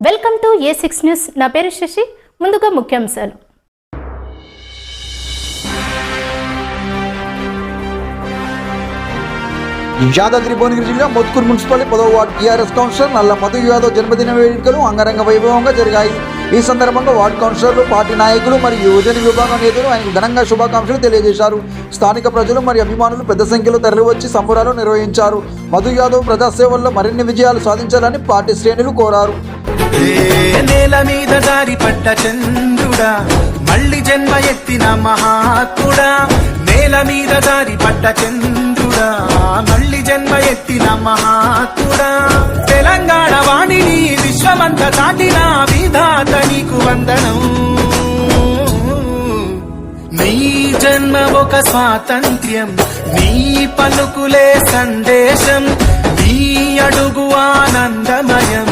Welcome to A6 news. నా పేరు శశి. ముందుగా ముఖ్యాంశాలు. యాదాద్రి భువనగిరి జిల్లా మోత్కూరు మున్సిపాలిటీ 10వ వార్డు టీఆర్ఎస్ కౌన్సిలర్ నల్ల మధు యాదవ్ జన్మదిన వేడుకలు అంగరంగ వైభవంగా జరిగాయి. ఈ సందర్భంగా వార్డు కౌన్సిలర్లు, పార్టీ నాయకులు మరియు యువజన విభాగం నేతలు ఆయనకు ఘనంగా శుభాకాంక్షలు తెలియజేశారు. స్థానిక ప్రజలు మరియు అభిమానులు పెద్ద సంఖ్యలో తరలివచ్చి సంబరాలు నిర్వహించారు. మధు యాదవ్ ప్రజాసేవల్లో మరిన్ని విజయాలు సాధించాలని పార్టీ శ్రేణులు కోరారు. నేల మీద దారి పడ్డ చంద్రుడా, మళ్ళీ జన్మ ఎత్తిన మహాత్ముడా. నేల మీద దారి పడ్డ చంద్రుడా, మళ్ళీ జన్మ ఎత్తిన మహాత్ముడా. తెలంగాణ వాణిని విశ్వమంత చాటిన విధాత నీకు వందనం. నీ జన్మ ఒక స్వాతంత్ర్యం, నీ పలుకులే సందేశం, నీ అడుగు ఆనందమయం.